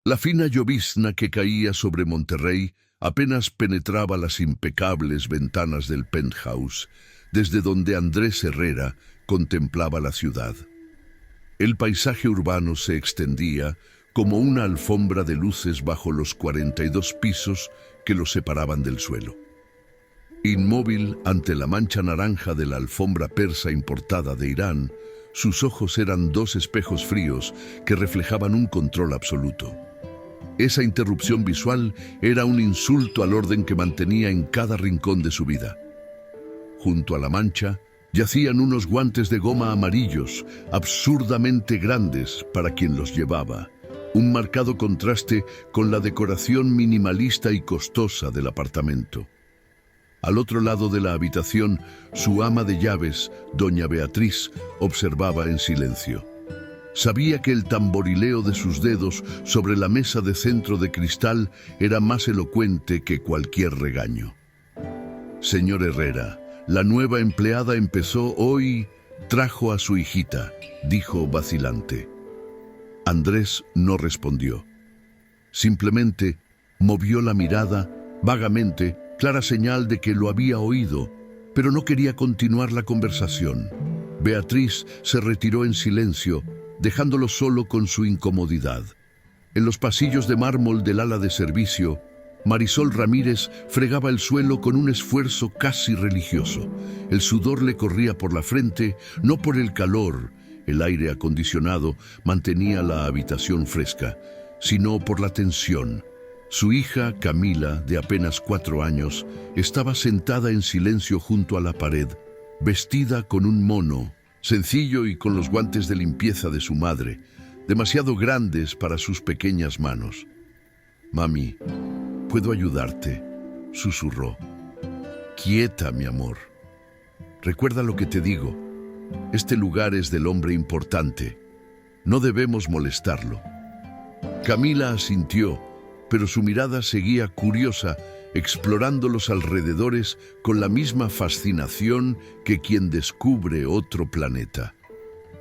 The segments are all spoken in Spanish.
La fina llovizna que caía sobre Monterrey apenas penetraba las impecables ventanas del penthouse, desde donde Andrés Herrera contemplaba la ciudad. El paisaje urbano se extendía como una alfombra de luces bajo los 42 pisos que lo separaban del suelo. Inmóvil ante la mancha naranja de la alfombra persa importada de Irán, sus ojos eran dos espejos fríos que reflejaban un control absoluto. Esa interrupción visual era un insulto al orden que mantenía en cada rincón de su vida. Junto a la mancha yacían unos guantes de goma amarillos, absurdamente grandes para quien los llevaba, un marcado contraste con la decoración minimalista y costosa del apartamento. Al otro lado de la habitación, su ama de llaves, doña Beatriz, observaba en silencio. Sabía que el tamborileo de sus dedos sobre la mesa de centro de cristal era más elocuente que cualquier regaño. Señor Herrera, la nueva empleada empezó hoy, trajo a su hijita, dijo vacilante. Andrés no respondió. Simplemente movió la mirada, vagamente, clara señal de que lo había oído, pero no quería continuar la conversación. Beatriz se retiró en silencio, dejándolo solo con su incomodidad. En los pasillos de mármol del ala de servicio, Marisol Ramírez fregaba el suelo con un esfuerzo casi religioso. El sudor le corría por la frente, no por el calor, el aire acondicionado mantenía la habitación fresca, sino por la tensión. Su hija, Camila, de apenas 4 años, estaba sentada en silencio junto a la pared, vestida con un mono, sencillo y con los guantes de limpieza de su madre, demasiado grandes para sus pequeñas manos. «Mami, ¿puedo ayudarte?», susurró. «Quieta, mi amor. Recuerda lo que te digo. Este lugar es del hombre importante. No debemos molestarlo». Camila asintió, pero su mirada seguía curiosa, explorando los alrededores con la misma fascinación que quien descubre otro planeta.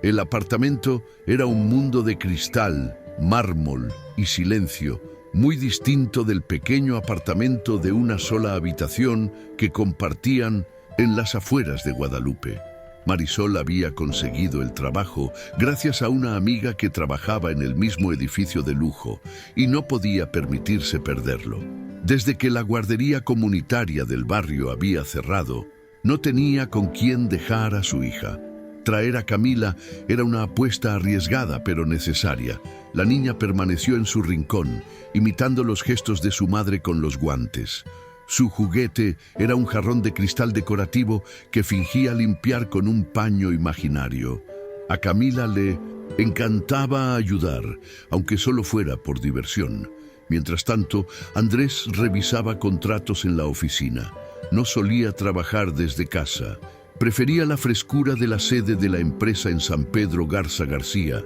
El apartamento era un mundo de cristal, mármol y silencio, muy distinto del pequeño apartamento de una sola habitación que compartían en las afueras de Guadalupe. Marisol había conseguido el trabajo gracias a una amiga que trabajaba en el mismo edificio de lujo y no podía permitirse perderlo. Desde que la guardería comunitaria del barrio había cerrado, no tenía con quién dejar a su hija. Traer a Camila era una apuesta arriesgada pero necesaria. La niña permaneció en su rincón, imitando los gestos de su madre con los guantes. Su juguete era un jarrón de cristal decorativo que fingía limpiar con un paño imaginario. A Camila le encantaba ayudar, aunque solo fuera por diversión. Mientras tanto, Andrés revisaba contratos en la oficina. No solía trabajar desde casa. Prefería la frescura de la sede de la empresa en San Pedro Garza García,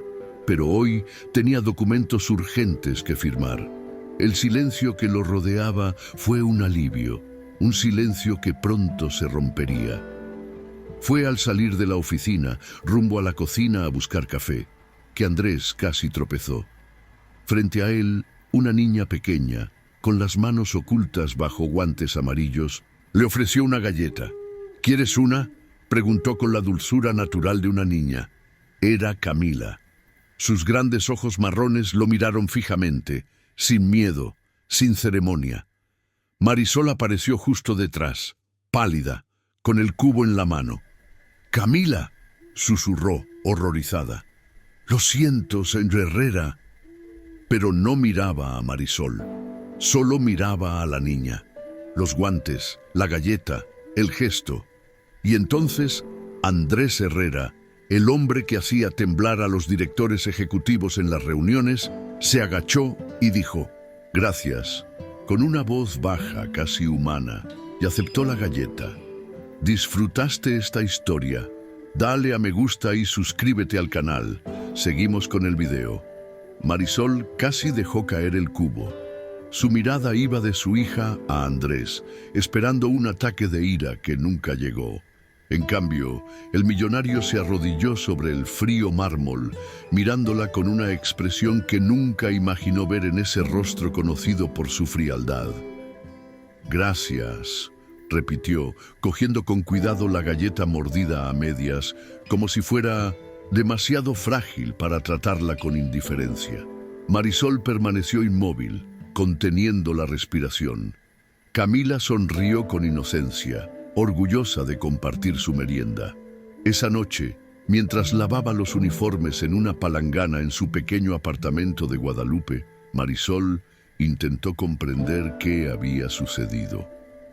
pero hoy tenía documentos urgentes que firmar. El silencio que lo rodeaba fue un alivio, un silencio que pronto se rompería. Fue al salir de la oficina, rumbo a la cocina a buscar café, que Andrés casi tropezó. Frente a él, una niña pequeña, con las manos ocultas bajo guantes amarillos, le ofreció una galleta. «¿Quieres una?», preguntó con la dulzura natural de una niña. Era Camila. Sus grandes ojos marrones lo miraron fijamente, sin miedo, sin ceremonia. Marisol apareció justo detrás, pálida, con el cubo en la mano. «¡Camila!», susurró, horrorizada. «Lo siento, señor Herrera». Pero no miraba a Marisol, solo miraba a la niña. Los guantes, la galleta, el gesto. Y entonces, Andrés Herrera, el hombre que hacía temblar a los directores ejecutivos en las reuniones, se agachó y dijo «Gracias», con una voz baja, casi humana, y aceptó la galleta. ¿Disfrutaste esta historia? Dale a me gusta y suscríbete al canal. Seguimos con el video. Marisol casi dejó caer el cubo. Su mirada iba de su hija a Andrés, esperando un ataque de ira que nunca llegó. En cambio, el millonario se arrodilló sobre el frío mármol, mirándola con una expresión que nunca imaginó ver en ese rostro conocido por su frialdad. «Gracias», repitió, cogiendo con cuidado la galleta mordida a medias, como si fuera demasiado frágil para tratarla con indiferencia. Marisol permaneció inmóvil, conteniendo la respiración. Camila sonrió con inocencia, orgullosa de compartir su merienda. Esa noche, mientras lavaba los uniformes en una palangana en su pequeño apartamento de Guadalupe, Marisol intentó comprender qué había sucedido.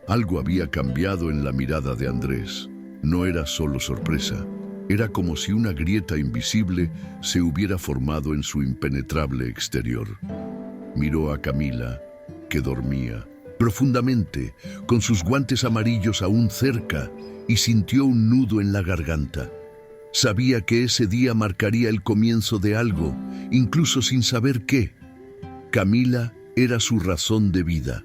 Algo había cambiado en la mirada de Andrés. No era solo sorpresa. Era como si una grieta invisible se hubiera formado en su impenetrable exterior. Miró a Camila, que dormía profundamente, con sus guantes amarillos aún cerca, y sintió un nudo en la garganta. Sabía que ese día marcaría el comienzo de algo, incluso sin saber qué. Camila era su razón de vida.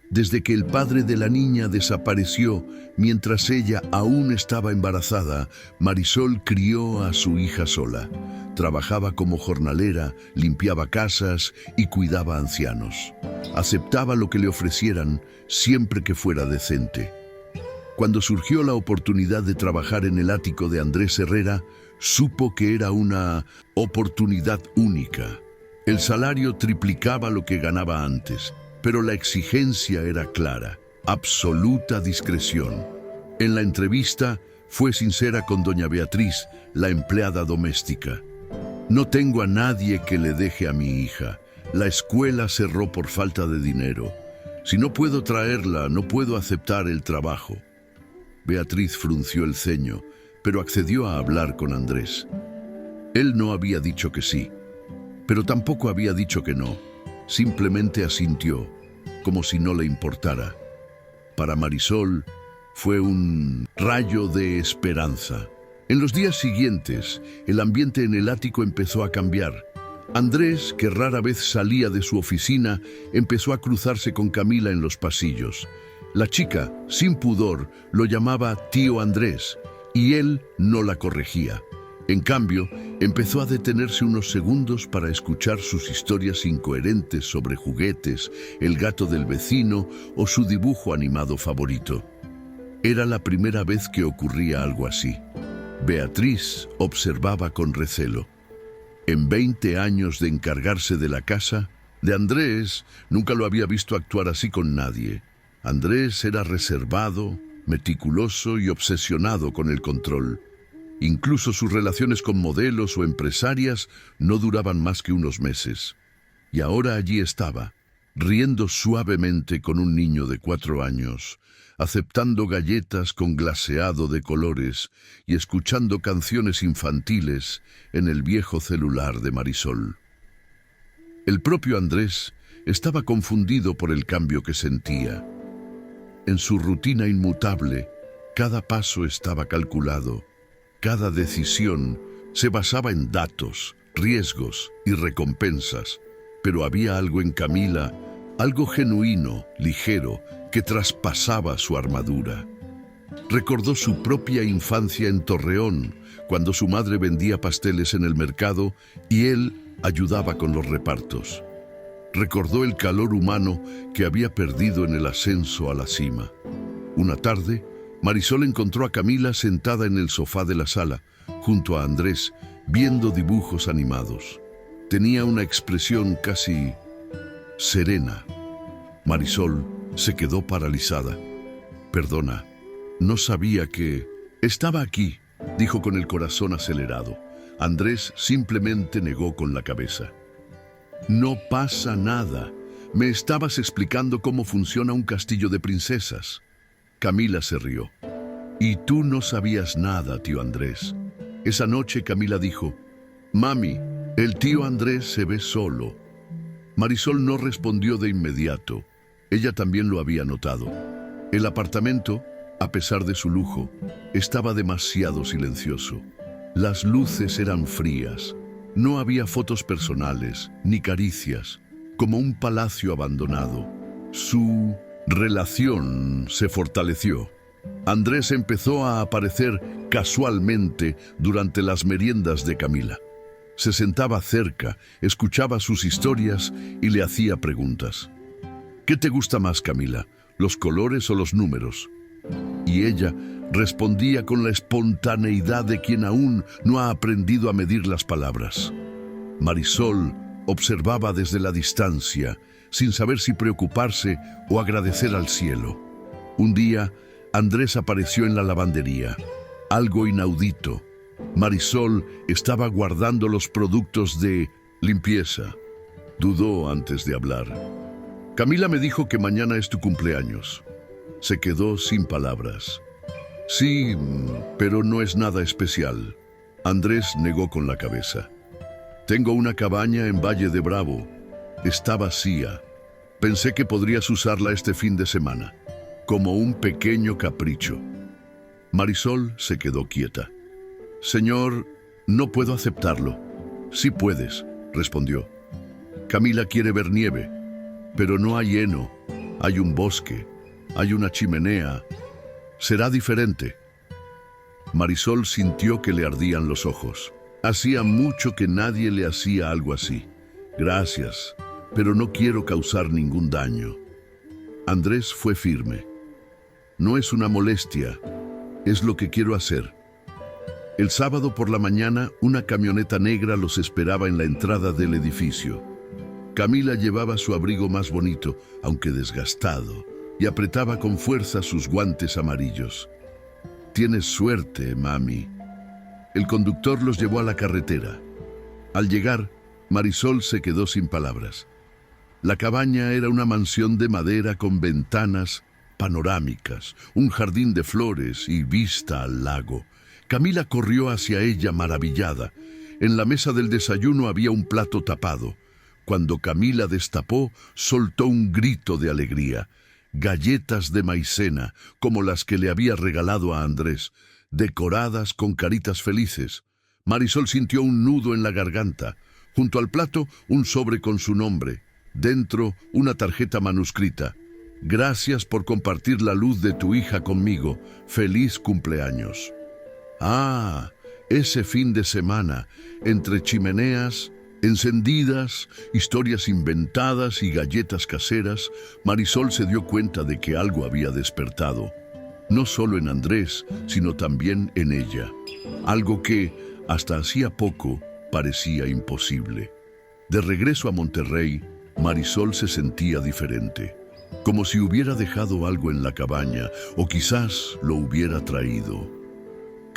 Desde que el padre de la niña desapareció mientras ella aún estaba embarazada, Marisol crió a su hija sola. Trabajaba como jornalera, limpiaba casas y cuidaba ancianos. Aceptaba lo que le ofrecieran siempre que fuera decente. Cuando surgió la oportunidad de trabajar en el ático de Andrés Herrera, supo que era una oportunidad única. El salario triplicaba lo que ganaba antes, pero la exigencia era clara: absoluta discreción. En la entrevista fue sincera con doña Beatriz, la empleada doméstica. «No tengo a nadie que le deje a mi hija. La escuela cerró por falta de dinero. Si no puedo traerla, no puedo aceptar el trabajo». Beatriz frunció el ceño, pero accedió a hablar con Andrés. Él no había dicho que sí, pero tampoco había dicho que no. Simplemente asintió, como si no le importara. Para Marisol fue un rayo de esperanza. En los días siguientes, el ambiente en el ático empezó a cambiar. Andrés, que rara vez salía de su oficina, empezó a cruzarse con Camila en los pasillos. La chica, sin pudor, lo llamaba tío Andrés, y él no la corregía. En cambio, empezó a detenerse unos segundos para escuchar sus historias incoherentes sobre juguetes, el gato del vecino o su dibujo animado favorito. Era la primera vez que ocurría algo así. Beatriz observaba con recelo. En 20 años de encargarse de la casa, de Andrés nunca lo había visto actuar así con nadie. Andrés era reservado, meticuloso y obsesionado con el control. Incluso sus relaciones con modelos o empresarias no duraban más que unos meses. Y ahora allí estaba, riendo suavemente con un niño de 4 años, aceptando galletas con glaseado de colores y escuchando canciones infantiles en el viejo celular de Marisol. El propio Andrés estaba confundido por el cambio que sentía. En su rutina inmutable, cada paso estaba calculado. Cada decisión se basaba en datos, riesgos y recompensas, pero había algo en Camila, algo genuino, ligero, que traspasaba su armadura. Recordó su propia infancia en Torreón, cuando su madre vendía pasteles en el mercado y él ayudaba con los repartos. Recordó el calor humano que había perdido en el ascenso a la cima. Una tarde, Marisol encontró a Camila sentada en el sofá de la sala, junto a Andrés, viendo dibujos animados. Tenía una expresión casi serena. Marisol se quedó paralizada. «Perdona, no sabía que...» «Estaba aquí», dijo con el corazón acelerado. Andrés simplemente negó con la cabeza. «No pasa nada. Me estabas explicando cómo funciona un castillo de princesas». Camila se rió. «Y tú no sabías nada, tío Andrés». Esa noche Camila dijo: «Mami, el tío Andrés se ve solo». Marisol no respondió de inmediato. Ella también lo había notado. El apartamento, a pesar de su lujo, estaba demasiado silencioso. Las luces eran frías. No había fotos personales, ni caricias, como un palacio abandonado. Su relación se fortaleció. Andrés empezó a aparecer casualmente durante las meriendas de Camila. Se sentaba cerca, escuchaba sus historias y le hacía preguntas. ¿Qué te gusta más, Camila? ¿Los colores o los números? Y ella respondía con la espontaneidad de quien aún no ha aprendido a medir las palabras. Marisol observaba desde la distancia, sin saber si preocuparse o agradecer al cielo. Un día, Andrés apareció en la lavandería. Algo inaudito. Marisol estaba guardando los productos de limpieza. Dudó antes de hablar. Camila me dijo que mañana es tu cumpleaños. Se quedó sin palabras. Sí, pero no es nada especial. Andrés negó con la cabeza. Tengo una cabaña en Valle de Bravo. Está vacía. Pensé que podrías usarla este fin de semana, como un pequeño capricho. Marisol se quedó quieta. Señor, no puedo aceptarlo. Sí puedes, respondió. Camila quiere ver nieve, pero no hay heno. Hay un bosque, hay una chimenea. Será diferente. Marisol sintió que le ardían los ojos. Hacía mucho que nadie le hacía algo así. Gracias, pero no quiero causar ningún daño. Andrés fue firme. No es una molestia, es lo que quiero hacer. El sábado por la mañana, una camioneta negra los esperaba en la entrada del edificio. Camila llevaba su abrigo más bonito, aunque desgastado, y apretaba con fuerza sus guantes amarillos. Tienes suerte, mami. El conductor los llevó a la carretera. Al llegar, Marisol se quedó sin palabras. La cabaña era una mansión de madera con ventanas panorámicas, un jardín de flores y vista al lago. Camila corrió hacia ella maravillada. En la mesa del desayuno había un plato tapado. Cuando Camila destapó, soltó un grito de alegría. Galletas de maicena, como las que le había regalado a Andrés, decoradas con caritas felices. Marisol sintió un nudo en la garganta. Junto al plato, un sobre con su nombre. Dentro, una tarjeta manuscrita. Gracias por compartir la luz de tu hija conmigo. Feliz cumpleaños. Ah, ese fin de semana, entre chimeneas encendidas, historias inventadas y galletas caseras, Marisol se dio cuenta de que algo había despertado. No solo en Andrés, sino también en ella. Algo que, hasta hacía poco, parecía imposible. De regreso a Monterrey, Marisol se sentía diferente. Como si hubiera dejado algo en la cabaña, o quizás lo hubiera traído.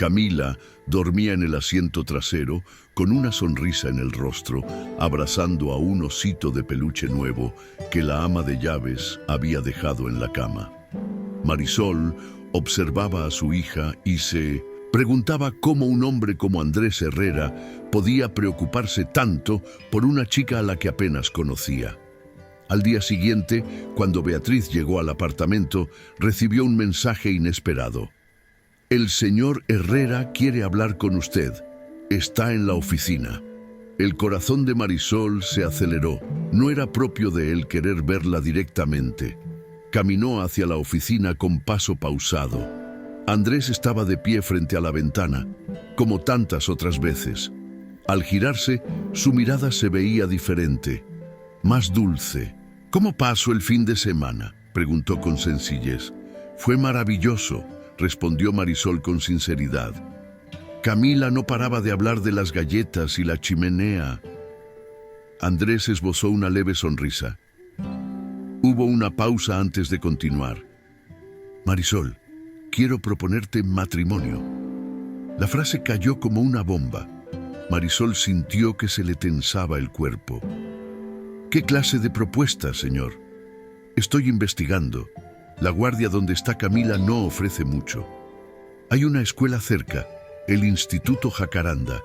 Camila dormía en el asiento trasero, con una sonrisa en el rostro, abrazando a un osito de peluche nuevo que la ama de llaves había dejado en la cama. Marisol observaba a su hija y se preguntaba cómo un hombre como Andrés Herrera podía preocuparse tanto por una chica a la que apenas conocía. Al día siguiente, cuando Beatriz llegó al apartamento, recibió un mensaje inesperado. El señor Herrera quiere hablar con usted. Está en la oficina. El corazón de Marisol se aceleró. No era propio de él querer verla directamente. Caminó hacia la oficina con paso pausado. Andrés estaba de pie frente a la ventana, como tantas otras veces. Al girarse, su mirada se veía diferente, más dulce. ¿Cómo pasó el fin de semana?, preguntó con sencillez. Fue maravilloso, respondió Marisol con sinceridad. Camila no paraba de hablar de las galletas y la chimenea. Andrés esbozó una leve sonrisa. Hubo una pausa antes de continuar. Marisol, quiero proponerte matrimonio. La frase cayó como una bomba. Marisol sintió que se le tensaba el cuerpo. ¿Qué clase de propuesta, señor? Estoy investigando. La guardia donde está Camila no ofrece mucho. Hay una escuela cerca, el Instituto Jacaranda.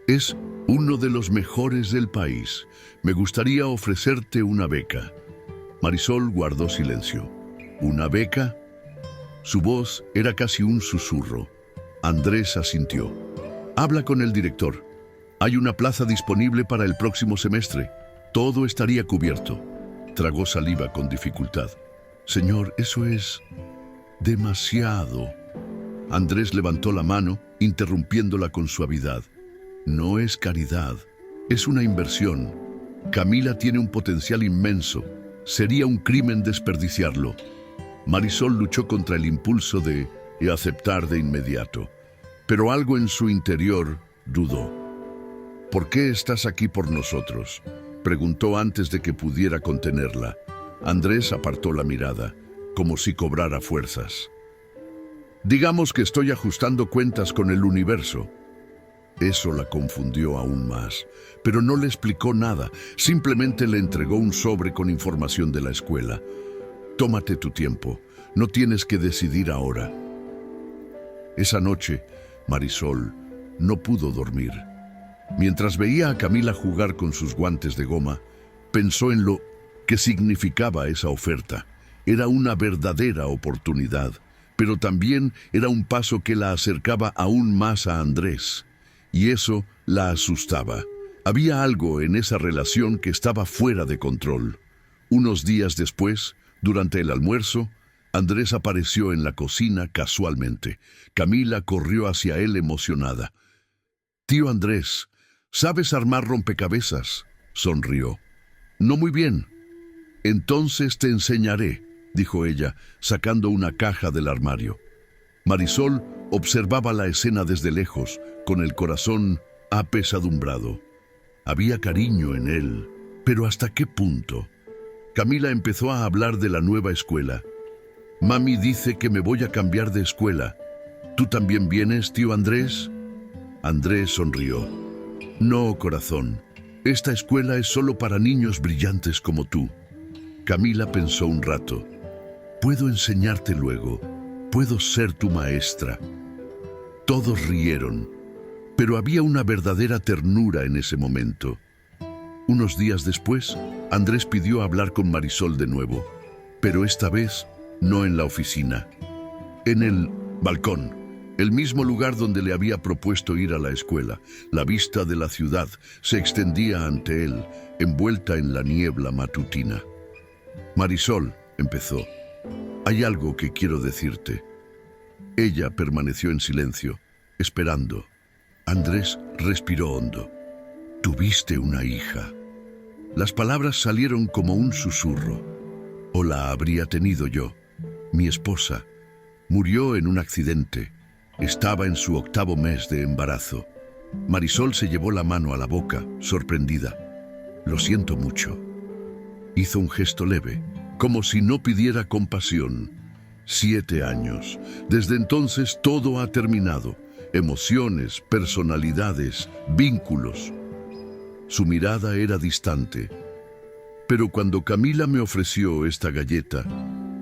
Es uno de los mejores del país. Me gustaría ofrecerte una beca. Marisol guardó silencio. ¿Una beca? Su voz era casi un susurro. Andrés asintió. Habla con el director. Hay una plaza disponible para el próximo semestre. Todo estaría cubierto. Tragó saliva con dificultad. Señor, eso es... Demasiado. Andrés levantó la mano, interrumpiéndola con suavidad. No es caridad, es una inversión. Camila tiene un potencial inmenso. Sería un crimen desperdiciarlo. Marisol luchó contra el impulso de aceptar de inmediato, pero algo en su interior dudó. ¿Por qué estás aquí por nosotros?, preguntó antes de que pudiera contenerla. Andrés apartó la mirada, como si cobrara fuerzas. Digamos que estoy ajustando cuentas con el universo. Eso la confundió aún más, pero no le explicó nada, simplemente le entregó un sobre con información de la escuela. Tómate tu tiempo, no tienes que decidir ahora. Esa noche, Marisol no pudo dormir. Mientras veía a Camila jugar con sus guantes de goma, pensó en lo que significaba esa oferta. Era una verdadera oportunidad, pero también era un paso que la acercaba aún más a Andrés. Y eso la asustaba. Había algo en esa relación que estaba fuera de control. Unos días después, durante el almuerzo, Andrés apareció en la cocina casualmente. Camila corrió hacia él emocionada. «Tío Andrés, ¿sabes armar rompecabezas?», sonrió. «No muy bien». «Entonces te enseñaré», dijo ella, sacando una caja del armario. Marisol observaba la escena desde lejos, con el corazón apesadumbrado. Había cariño en él, pero ¿hasta qué punto? Camila empezó a hablar de la nueva escuela. «Mami dice que me voy a cambiar de escuela. ¿Tú también vienes, tío Andrés?». Andrés sonrió. «No, corazón. Esta escuela es solo para niños brillantes como tú». Camila pensó un rato. «Puedo enseñarte luego. Puedo ser tu maestra». Todos rieron, pero había una verdadera ternura en ese momento. Unos días después, Andrés pidió hablar con Marisol de nuevo, pero esta vez no en la oficina. En el balcón, el mismo lugar donde le había propuesto ir a la escuela. La vista de la ciudad se extendía ante él, envuelta en la niebla matutina. «Marisol», empezó, «hay algo que quiero decirte». Ella permaneció en silencio, esperando. Andrés respiró hondo. «Tuviste una hija». Las palabras salieron como un susurro. «O la habría tenido yo. Mi esposa murió en un accidente. Estaba en su 8º mes de embarazo». Marisol se llevó la mano a la boca, sorprendida. «Lo siento mucho». Hizo un gesto leve, como si no pidiera compasión. 7 años. Desde entonces todo ha terminado. Emociones, personalidades, vínculos. Su mirada era distante. Pero cuando Camila me ofreció esta galleta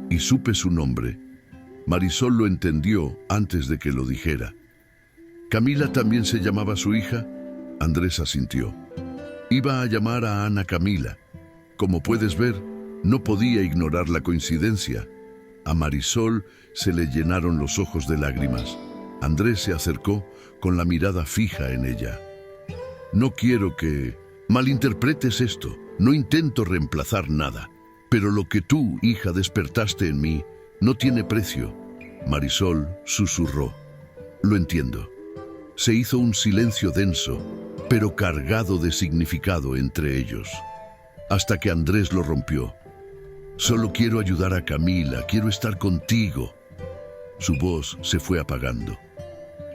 y supe su nombre, Marisol lo entendió antes de que lo dijera. ¿Camila también se llamaba su hija? Andrés asintió. Iba a llamar a Ana Camila. Como puedes ver, no podía ignorar la coincidencia. A Marisol se le llenaron los ojos de lágrimas. Andrés se acercó con la mirada fija en ella. «No quiero que malinterpretes esto. No intento reemplazar nada. Pero lo que tú, hija, despertaste en mí, no tiene precio». Marisol susurró. «Lo entiendo». Se hizo un silencio denso, pero cargado de significado entre ellos. Hasta que Andrés lo rompió. «Solo quiero ayudar a Camila, quiero estar contigo». Su voz se fue apagando.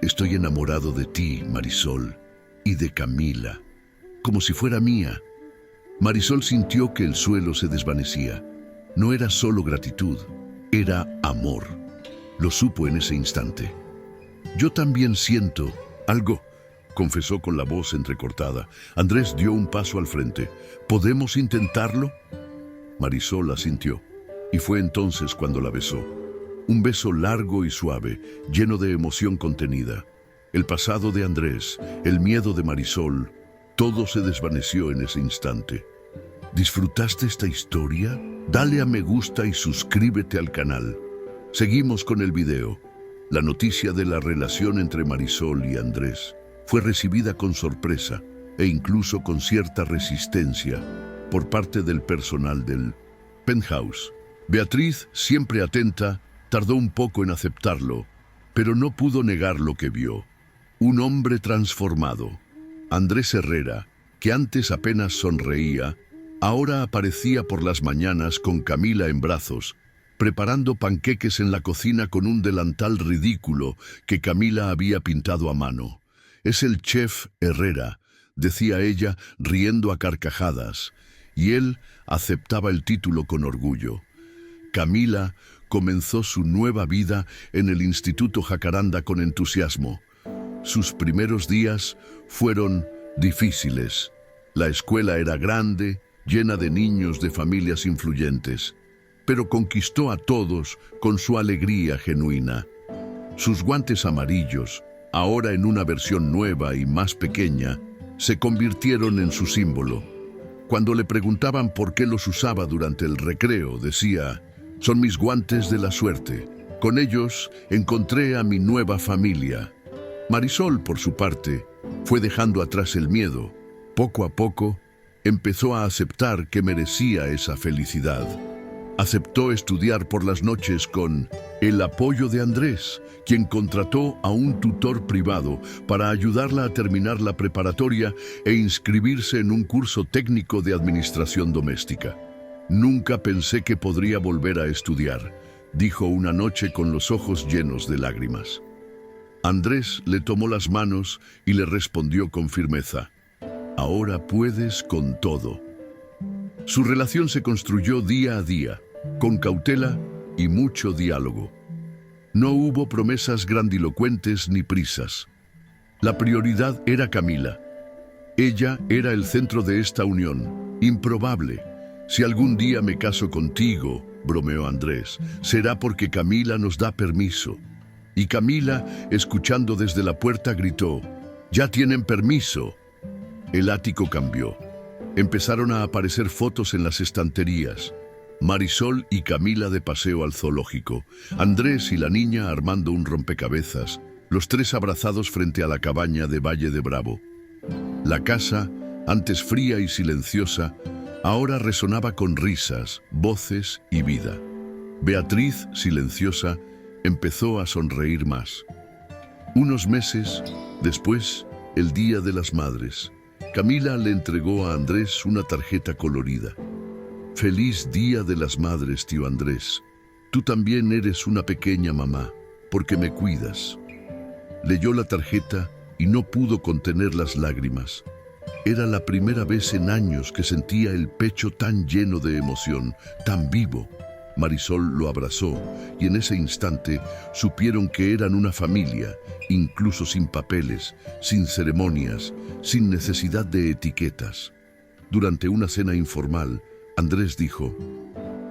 «Estoy enamorado de ti, Marisol, y de Camila, como si fuera mía». Marisol sintió que el suelo se desvanecía. No era solo gratitud, era amor. Lo supo en ese instante. «Yo también siento algo», confesó con la voz entrecortada. Andrés dio un paso al frente. «¿Podemos intentarlo?». Marisol asintió, y fue entonces cuando la besó. Un beso largo y suave, lleno de emoción contenida. El pasado de Andrés, el miedo de Marisol, todo se desvaneció en ese instante. ¿Disfrutaste esta historia? Dale a me gusta y suscríbete al canal. Seguimos con el video. La noticia de la relación entre Marisol y Andrés fue recibida con sorpresa e incluso con cierta resistencia por parte del personal del penthouse. Beatriz, siempre atenta, Tardó un poco en aceptarlo, pero no pudo negar lo que vio. Un hombre transformado. Andrés Herrera, que antes apenas sonreía, ahora aparecía por las mañanas con Camila en brazos, preparando panqueques en la cocina con un delantal ridículo que Camila había pintado a mano. «Es el chef Herrera», decía ella, riendo a carcajadas, y él aceptaba el título con orgullo. Camila comenzó su nueva vida en el Instituto Jacaranda con entusiasmo. Sus primeros días fueron difíciles. La escuela era grande, llena de niños de familias influyentes, pero conquistó a todos con su alegría genuina. Sus guantes amarillos, ahora en una versión nueva y más pequeña, se convirtieron en su símbolo. Cuando le preguntaban por qué los usaba durante el recreo, decía: «Son mis guantes de la suerte. Con ellos encontré a mi nueva familia». Marisol, por su parte, fue dejando atrás el miedo. Poco a poco, empezó a aceptar que merecía esa felicidad. Aceptó estudiar por las noches con el apoyo de Andrés, quien contrató a un tutor privado para ayudarla a terminar la preparatoria e inscribirse en un curso técnico de administración doméstica. «Nunca pensé que podría volver a estudiar», dijo una noche con los ojos llenos de lágrimas. Andrés le tomó las manos y le respondió con firmeza: «Ahora puedes con todo». Su relación se construyó día a día, con cautela y mucho diálogo. No hubo promesas grandilocuentes ni prisas. La prioridad era Camila. Ella era el centro de esta unión, improbable. «Si algún día me caso contigo», bromeó Andrés, «será porque Camila nos da permiso». Y Camila, escuchando desde la puerta, gritó: «¡Ya tienen permiso!». El ático cambió. Empezaron a aparecer fotos en las estanterías. Marisol y Camila de paseo al zoológico, Andrés y la niña armando un rompecabezas, los tres abrazados frente a la cabaña de Valle de Bravo. La casa, antes fría y silenciosa, ahora resonaba con risas, voces y vida. Beatriz, silenciosa, empezó a sonreír más. Unos meses después, el Día de las Madres, Camila le entregó a Andrés una tarjeta colorida. «Feliz Día de las Madres, tío Andrés. Tú también eres una pequeña mamá, porque me cuidas». Leyó la tarjeta y no pudo contener las lágrimas. Era la primera vez en años que sentía el pecho tan lleno de emoción, tan vivo. Marisol lo abrazó y en ese instante supieron que eran una familia, incluso sin papeles, sin ceremonias, sin necesidad de etiquetas. Durante una cena informal, Andrés dijo: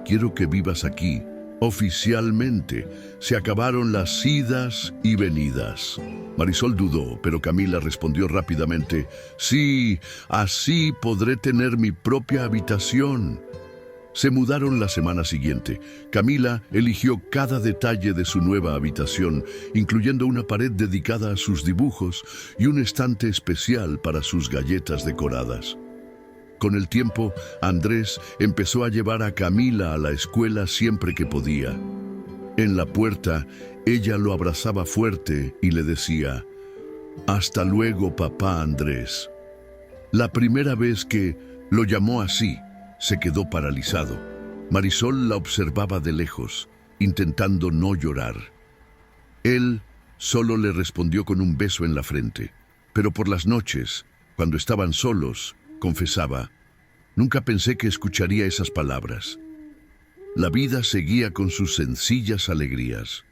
«Quiero que vivas aquí, oficialmente. Se acabaron las idas y venidas». Marisol dudó, pero Camila respondió rápidamente: «Sí, así podré tener mi propia habitación». Se mudaron la semana siguiente. Camila eligió cada detalle de su nueva habitación, incluyendo una pared dedicada a sus dibujos y un estante especial para sus galletas decoradas. Con el tiempo, Andrés empezó a llevar a Camila a la escuela siempre que podía. En la puerta, ella lo abrazaba fuerte y le decía: «Hasta luego, papá Andrés». La primera vez que lo llamó así, se quedó paralizado. Marisol la observaba de lejos, intentando no llorar. Él solo le respondió con un beso en la frente, pero por las noches, cuando estaban solos, confesaba: «Nunca pensé que escucharía esas palabras». La vida seguía con sus sencillas alegrías.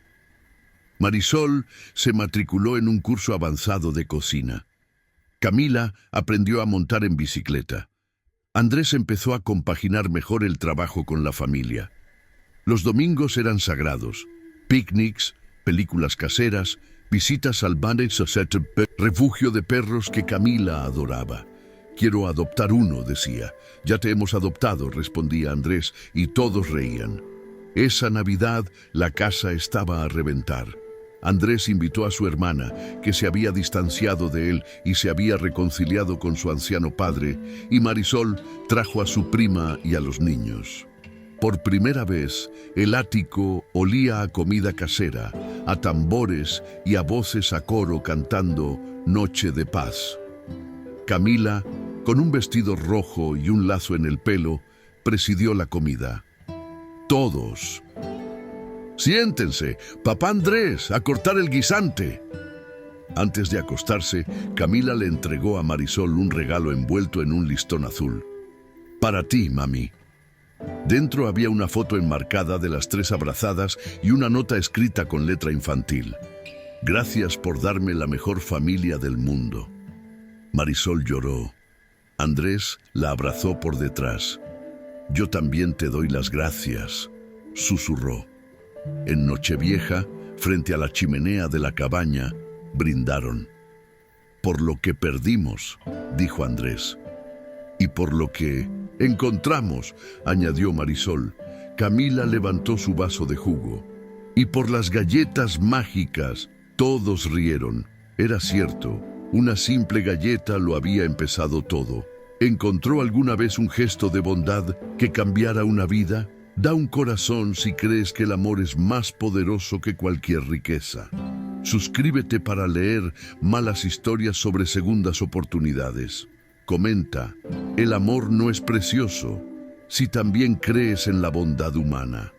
Marisol se matriculó en un curso avanzado de cocina. Camila aprendió a montar en bicicleta. Andrés empezó a compaginar mejor el trabajo con la familia. Los domingos eran sagrados: picnics, películas caseras, visitas al Banner Society, refugio de perros que Camila adoraba. «Quiero adoptar uno», decía. «Ya te hemos adoptado», respondía Andrés, y todos reían. Esa Navidad la casa estaba a reventar. Andrés invitó a su hermana, que se había distanciado de él y se había reconciliado con su anciano padre, y Marisol trajo a su prima y a los niños. Por primera vez, el ático olía a comida casera, a tambores y a voces a coro cantando Noche de Paz. Camila, con un vestido rojo y un lazo en el pelo, presidió la comida. Todos. «Siéntense, papá Andrés, a cortar el guisante». Antes de acostarse, Camila le entregó a Marisol un regalo envuelto en un listón azul. «Para ti, mami». Dentro había una foto enmarcada de las tres abrazadas y una nota escrita con letra infantil. «Gracias por darme la mejor familia del mundo». Marisol lloró. Andrés la abrazó por detrás. «Yo también te doy las gracias», susurró. En Nochevieja, frente a la chimenea de la cabaña, brindaron. «Por lo que perdimos», dijo Andrés. «Y por lo que encontramos», añadió Marisol. Camila levantó su vaso de jugo. «Y por las galletas mágicas», todos rieron. Era cierto, una simple galleta lo había empezado todo. ¿Encontró alguna vez un gesto de bondad que cambiara una vida? Da un corazón si crees que el amor es más poderoso que cualquier riqueza. Suscríbete para leer malas historias sobre segundas oportunidades. Comenta, el amor no es precioso si también crees en la bondad humana.